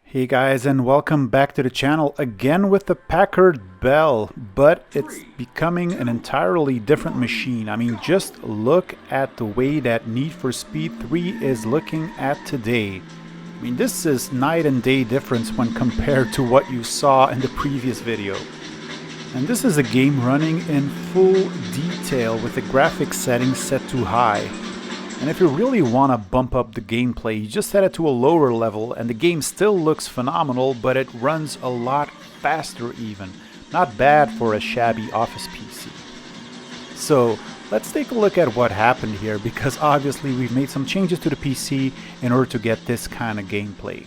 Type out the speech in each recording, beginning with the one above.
Hey guys, and welcome back to the channel again with the Packard Bell, but it's becoming an entirely different machine. I mean, just look at the way that Need for Speed 3 is looking at today. I mean, this is night and day difference when compared to what you saw in the previous video. And this is a game running in full detail with the graphics settings set to high. And if you really want to bump up the gameplay, you just set it to a lower level and the game still looks phenomenal, but it runs a lot faster even. Not bad for a shabby office PC. So let's take a look at what happened here, because obviously we've made some changes to the PC in order to get this kind of gameplay.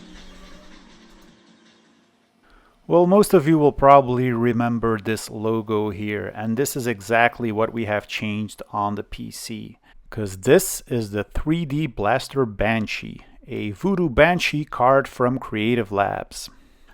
Well, most of you will probably remember this logo here, and this is exactly what we have changed on the PC. Because this is the 3D Blaster Banshee, a Voodoo Banshee card from Creative Labs.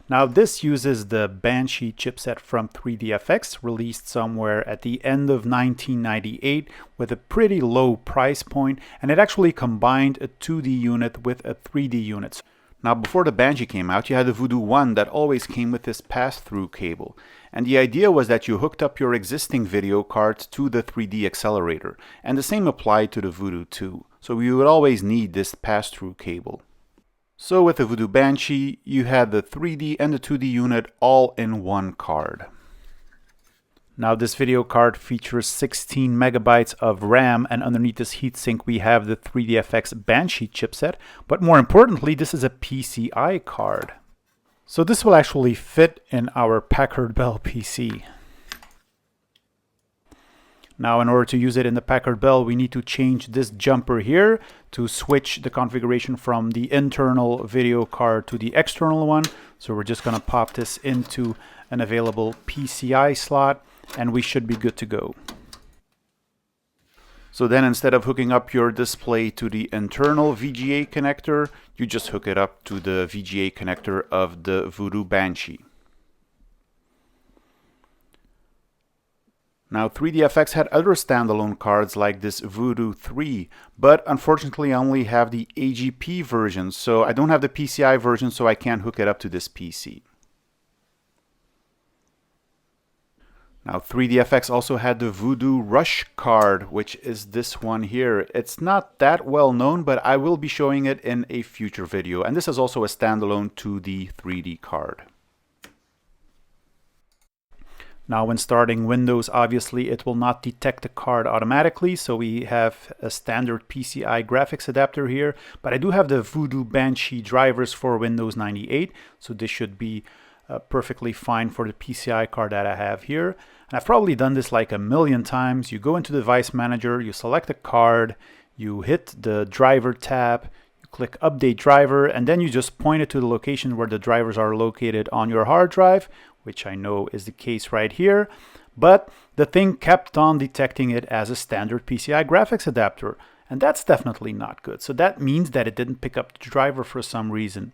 Now this uses the Banshee chipset from 3DFX, released somewhere at the end of 1998 with a pretty low price point, and it actually combined a 2D unit with a 3D unit. Now before the Banshee came out, you had the Voodoo 1 that always came with this pass-through cable. And the idea was that you hooked up your existing video card to the 3D accelerator. And the same applied to the Voodoo 2. So you would always need this pass-through cable. So with the Voodoo Banshee, you had the 3D and the 2D unit all in one card. Now this video card features 16 megabytes of RAM, and underneath this heatsink we have the 3DFX Banshee chipset, but more importantly this is a PCI card. So this will actually fit in our Packard Bell PC. Now in order to use it in the Packard Bell, we need to change this jumper here to switch the configuration from the internal video card to the external one. So we're just going to pop this into an available PCI slot and we should be good to go. So then instead of hooking up your display to the internal VGA connector, you just hook it up to the VGA connector of the Voodoo Banshee. Now 3DFX had other standalone cards like this Voodoo 3, but unfortunately I only have the AGP version, so I don't have the PCI version, so I can't hook it up to this PC. Now 3DFX also had the Voodoo Rush card, which is this one here. It's not that well known, but I will be showing it in a future video. And this is also a standalone 2D 3D card. Now when starting Windows, obviously it will not detect the card automatically, so we have a standard PCI graphics adapter here. But I do have the Voodoo Banshee drivers for Windows 98, so this should be perfectly fine for the PCI card that I have here. And I've probably done this like a million times. You go into the device manager, you select a card, you hit the driver tab, you click update driver, and then you just point it to the location where the drivers are located on your hard drive, which I know is the case right here. But the thing kept on detecting it as a standard PCI graphics adapter, and that's definitely not good. So that means that it didn't pick up the driver for some reason.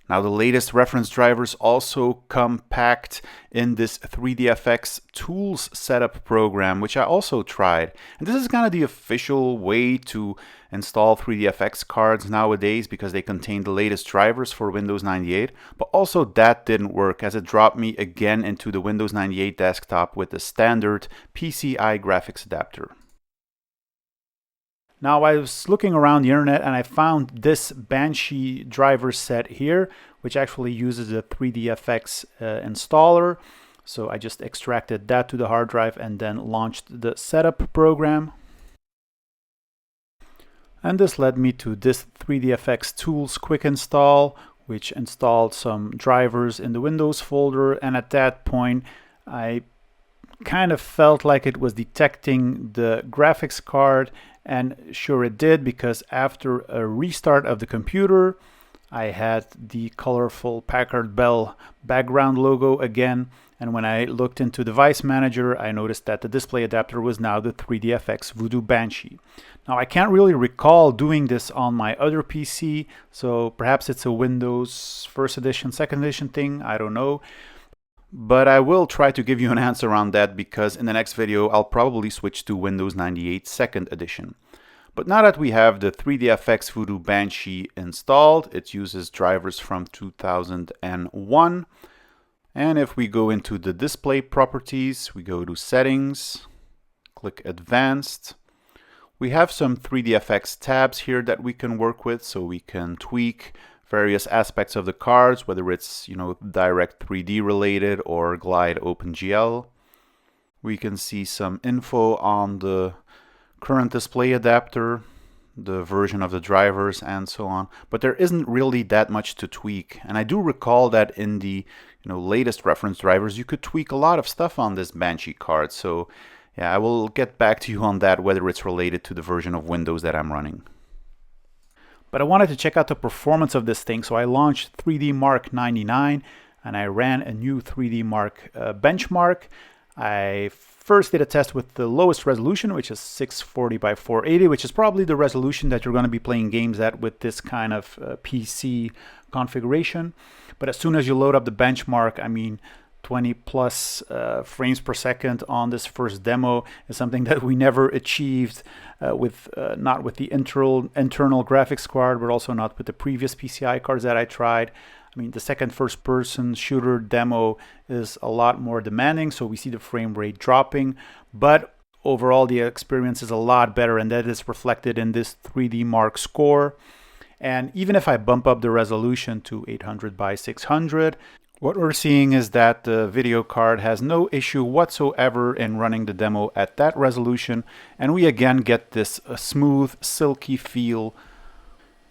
Now the latest reference drivers also come packed in this 3DFX Tools Setup program, which I also tried. And this is kind of the official way to install 3DFX cards nowadays because they contain the latest drivers for Windows 98. But also that didn't work, as it dropped me again into the Windows 98 desktop with the standard PCI graphics adapter. Now I was looking around the internet and I found this Banshee driver set here, which actually uses the 3DFX installer. So I just extracted that to the hard drive and then launched the setup program. And this led me to this 3DFX Tools Quick Install, which installed some drivers in the Windows folder. And at that point, I kind of felt like it was detecting the graphics card, and sure it did, because after a restart of the computer I had the colorful Packard Bell background logo again, and when I looked into Device Manager I noticed that the display adapter was now the 3DFX Voodoo Banshee. Now I can't really recall doing this on my other PC, so perhaps it's a Windows First Edition, Second Edition thing, I don't know. But I will try to give you an answer on that, because in the next video I'll probably switch to Windows 98 Second Edition. But now that we have the 3DFX Voodoo Banshee installed, it uses drivers from 2001. And if we go into the display properties, we go to settings, click advanced. We have some 3DFX tabs here that we can work with, so we can tweak various aspects of the cards, whether it's, direct 3D related or Glide OpenGL. We can see some info on the current display adapter, the version of the drivers, and so on. But there isn't really that much to tweak. And I do recall that in the latest reference drivers, you could tweak a lot of stuff on this Banshee card. So yeah, I will get back to you on that, whether it's related to the version of Windows that I'm running. But I wanted to check out the performance of this thing, so I launched 3D Mark 99 and I ran a new 3D Mark benchmark. I first did a test with the lowest resolution, which is 640 by 480, which is probably the resolution that you're going to be playing games at with this kind of PC configuration. But as soon as you load up the benchmark, 20 plus frames per second on this first demo is something that we never achieved not with the internal graphics card, but also not with the previous PCI cards that I tried. The second first person shooter demo is a lot more demanding, so we see the frame rate dropping, but overall the experience is a lot better, and that is reflected in this 3D Mark score. And even if I bump up the resolution to 800 by 600, what we're seeing is that the video card has no issue whatsoever in running the demo at that resolution, and we again get this smooth, silky feel,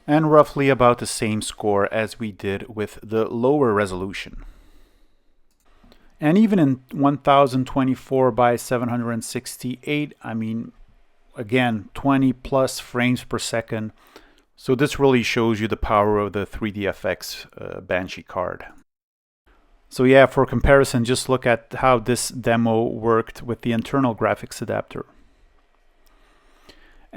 and roughly about the same score as we did with the lower resolution. And even in 1024 by 768, again, 20 plus frames per second. So this really shows you the power of the 3DFX Banshee card. So yeah, for comparison, just look at how this demo worked with the internal graphics adapter.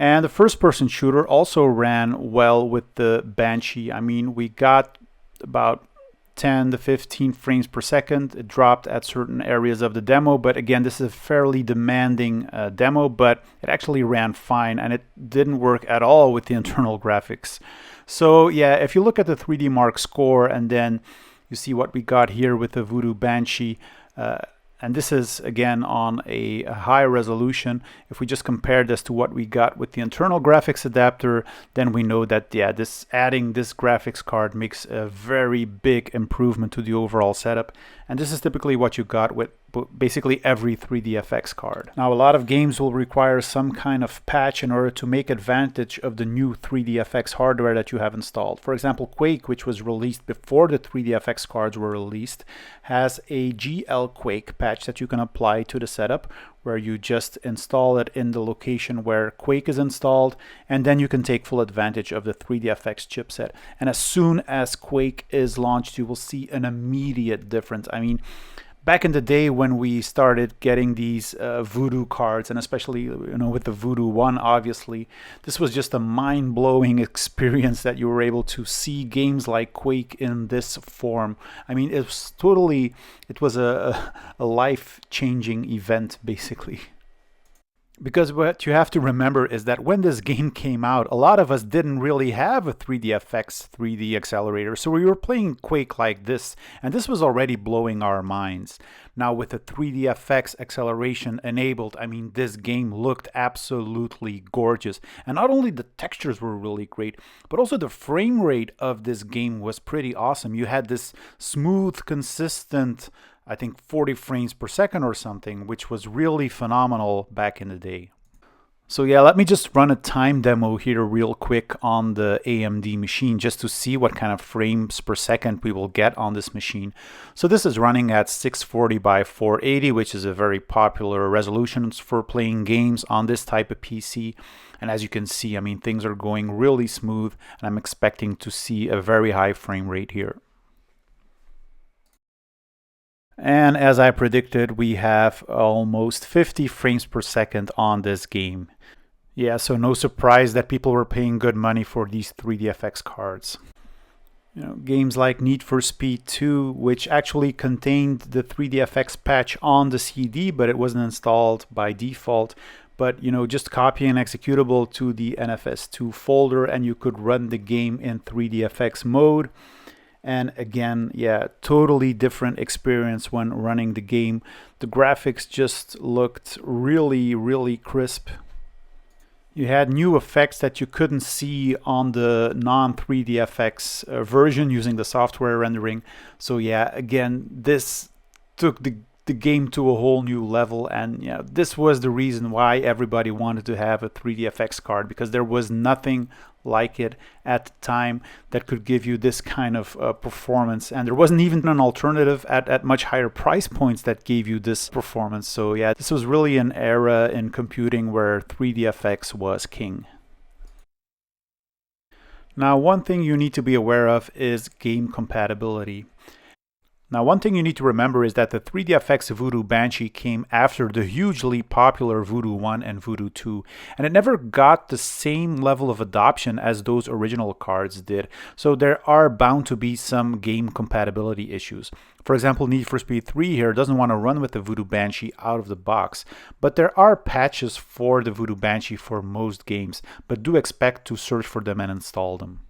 And the first-person shooter also ran well with the Banshee. We got about 10 to 15 frames per second. It dropped at certain areas of the demo, but again, this is a fairly demanding demo, but it actually ran fine, and it didn't work at all with the internal graphics. So yeah, if you look at the 3D Mark score and then you see what we got here with the Voodoo Banshee, and this is again on a high resolution. If we just compare this to what we got with the internal graphics adapter, then we know that adding this graphics card makes a very big improvement to the overall setup. And this is typically what you got with basically every 3DFX card. Now, a lot of games will require some kind of patch in order to make advantage of the new 3DFX hardware that you have installed. For example, Quake, which was released before the 3DFX cards were released, has a GL Quake patch that you can apply to the setup, where you just install it in the location where Quake is installed, and then you can take full advantage of the 3DFX chipset. And as soon as Quake is launched, you will see an immediate difference. Back in the day when we started getting these Voodoo cards, and especially with the Voodoo 1, obviously, this was just a mind-blowing experience that you were able to see games like Quake in this form. It was a life-changing event, basically. Because what you have to remember is that when this game came out, a lot of us didn't really have a 3DFX 3D accelerator, so we were playing Quake like this, and this was already blowing our minds. Now with the 3DFX acceleration enabled, this game looked absolutely gorgeous. And not only the textures were really great, but also the frame rate of this game was pretty awesome. You had this smooth, consistent, 40 frames per second or something, which was really phenomenal back in the day. So yeah, let me just run a time demo here real quick on the AMD machine just to see what kind of frames per second we will get on this machine. So this is running at 640 by 480, which is a very popular resolution for playing games on this type of PC. And as you can see, things are going really smooth, and I'm expecting to see a very high frame rate here. And as I predicted, we have almost 50 frames per second on this game. Yeah, so no surprise that people were paying good money for these 3DFX cards. Games like Need for Speed 2, which actually contained the 3DFX patch on the CD, but it wasn't installed by default. but you know, just copy an executable to the NFS2 folder and you could run the game in 3dfx mode. And again, yeah, totally different experience when running the game. The graphics just looked really crisp. You had new effects that you couldn't see on the non-3dfx version using the software rendering. So yeah, again, this took the game to a whole new level, and yeah, this was the reason why everybody wanted to have a 3dfx card, because there was nothing like it at the time that could give you this kind of performance, and there wasn't even an alternative at much higher price points that gave you this performance. So yeah, this was really an era in computing where 3dfx was king. Now, one thing you need to be aware of is game compatibility. Now, one thing you need to remember is that the 3dfx Voodoo Banshee came after the hugely popular Voodoo 1 and Voodoo 2, and it never got the same level of adoption as those original cards did, so there are bound to be some game compatibility issues. For example, Need for Speed 3 here doesn't want to run with the Voodoo Banshee out of the box, but there are patches for the Voodoo Banshee for most games, but do expect to search for them and install them.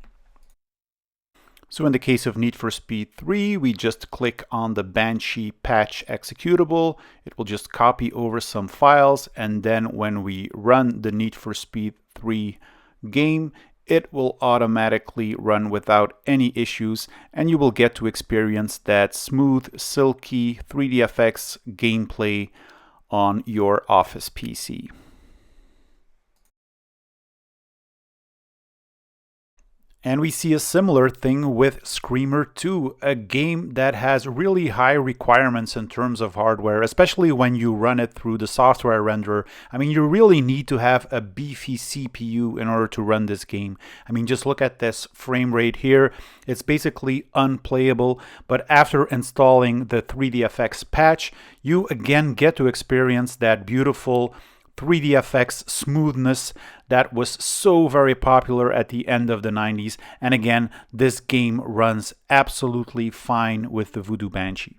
So in the case of Need for Speed 3, we just click on the Banshee patch executable. It will just copy over some files, and then when we run the Need for Speed 3 game, it will automatically run without any issues, and you will get to experience that smooth, silky 3dfx gameplay on your office PC. And we see a similar thing with Screamer 2, a game that has really high requirements in terms of hardware, especially when you run it through the software renderer. I mean, you really need to have a beefy CPU in order to run this game. I mean, just look at this frame rate here. It's basically unplayable, but after installing the 3dfx patch, you again get to experience that beautiful 3dfx smoothness that was so very popular at the end of the 90s. And again, this game runs absolutely fine with the Voodoo Banshee.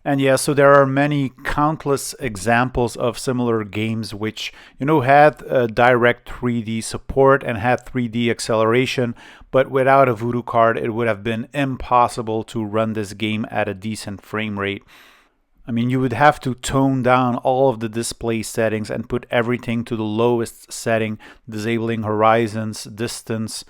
And yeah, so there are many countless examples of similar games which, you know, had direct 3D support and had 3D acceleration, but without a Voodoo card, it would have been impossible to run this game at a decent frame rate. I mean, you would have to tone down all of the display settings and put everything to the lowest setting, disabling horizons, distance,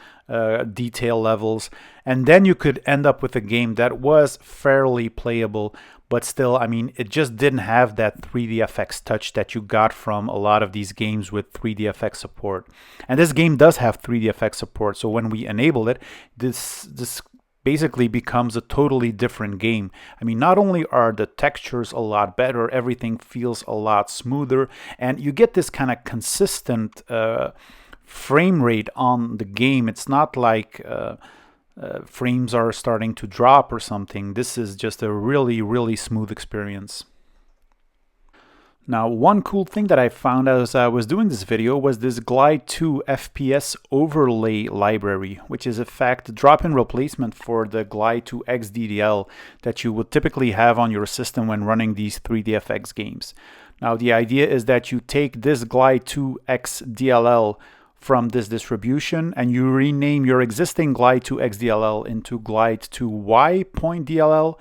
detail levels, and then you could end up with a game that was fairly playable, but still, I mean, it just didn't have that 3dfx touch that you got from a lot of these games with 3dfx support. And this game does have 3dfx support, so when we enable it, this basically becomes a totally different game. I mean, not only are the textures a lot better, everything feels a lot smoother, and you get this kind of consistent frame rate on the game. It's not like frames are starting to drop or something. This is just a really smooth experience. Now, one cool thing that I found as I was doing this video was this Glide 2 FPS Overlay library, which is in fact a drop-in replacement for the Glide 2 XDDL that you would typically have on your system when running these 3dfx games. Now, the idea is that you take this Glide 2 XDLL from this distribution and you rename your existing Glide 2 XDLL into Glide 2 Y.DLL,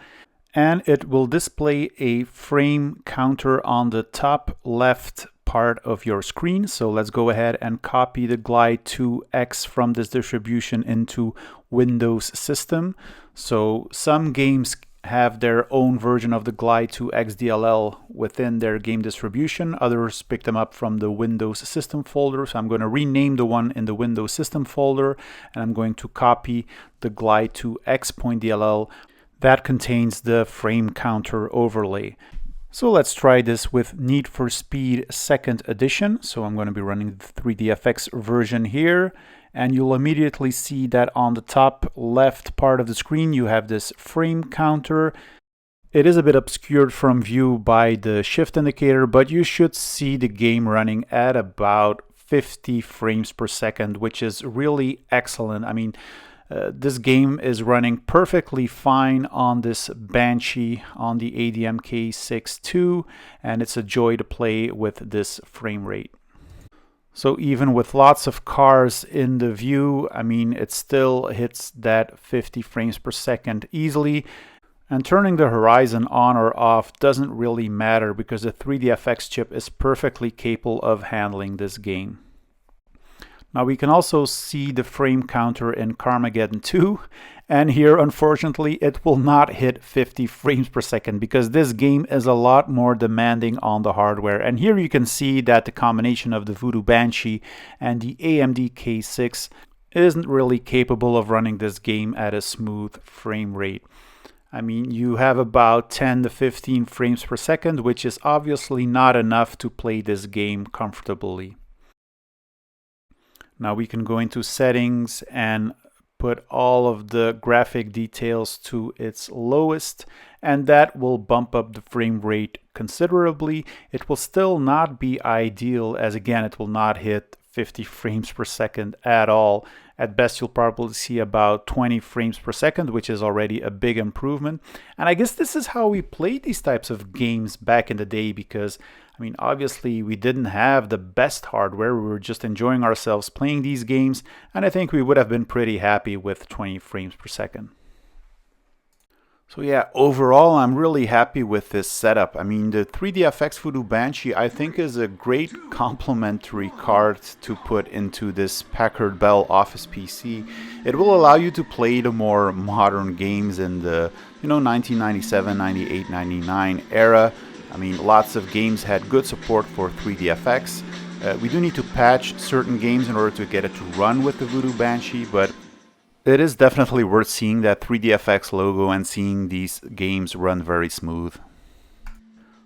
and it will display a frame counter on the top left part of your screen. So let's go ahead and copy the Glide 2X from this distribution into Windows System. So some games have their own version of the Glide 2 XDLL within their game distribution. Others pick them up from the Windows System folder. So I'm going to rename the one in the Windows System folder, and I'm going to copy the Glide 2X.DLL that contains the frame counter overlay. So let's try this with Need for Speed 2nd Edition. So I'm going to be running the 3dfx version here, and you'll immediately see that on the top left part of the screen you have this frame counter. It is a bit obscured from view by the shift indicator, but you should see the game running at about 50 frames per second, which is really excellent. I mean, This game is running perfectly fine on this Banshee on the ADM-K6 II, and it's a joy to play with this frame rate. So even with lots of cars in the view, I mean, it still hits that 50 frames per second easily. And turning the horizon on or off doesn't really matter because the 3DFX chip is perfectly capable of handling this game. Now we can also see the frame counter in Carmageddon 2, and here unfortunately it will not hit 50 frames per second because this game is a lot more demanding on the hardware. And here you can see that the combination of the Voodoo Banshee and the AMD K6 isn't really capable of running this game at a smooth frame rate. I mean, you have about 10 to 15 frames per second, which is obviously not enough to play this game comfortably. Now we can go into settings and put all of the graphic details to its lowest, and that will bump up the frame rate considerably. It will still not be ideal, as again, it will not hit 50 frames per second at all. At best, you'll probably see about 20 frames per second, which is already a big improvement. And I guess this is how we played these types of games back in the day, because I mean, obviously we didn't have the best hardware. We were just enjoying ourselves playing these games, and I think we would have been pretty happy with 20 frames per second. So yeah, overall I'm really happy with this setup. I mean, the 3DFX Voodoo Banshee I think is a great complementary card to put into this Packard Bell Office PC. It will allow you to play the more modern games in the 1997, 98, 99 era. I mean, lots of games had good support for 3DFX. We do need to patch certain games in order to get it to run with the Voodoo Banshee, but it is definitely worth seeing that 3DFX logo and seeing these games run very smooth.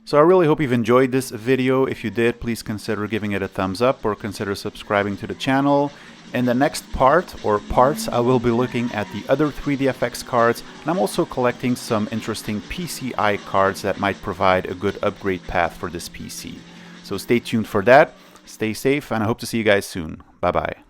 So I really hope you've enjoyed this video. If you did, please consider giving it a thumbs up or consider subscribing to the channel. In the next part, or parts, I will be looking at the other 3DFX cards, and I'm also collecting some interesting PCI cards that might provide a good upgrade path for this PC. So stay tuned for that, stay safe, and I hope to see you guys soon. Bye bye.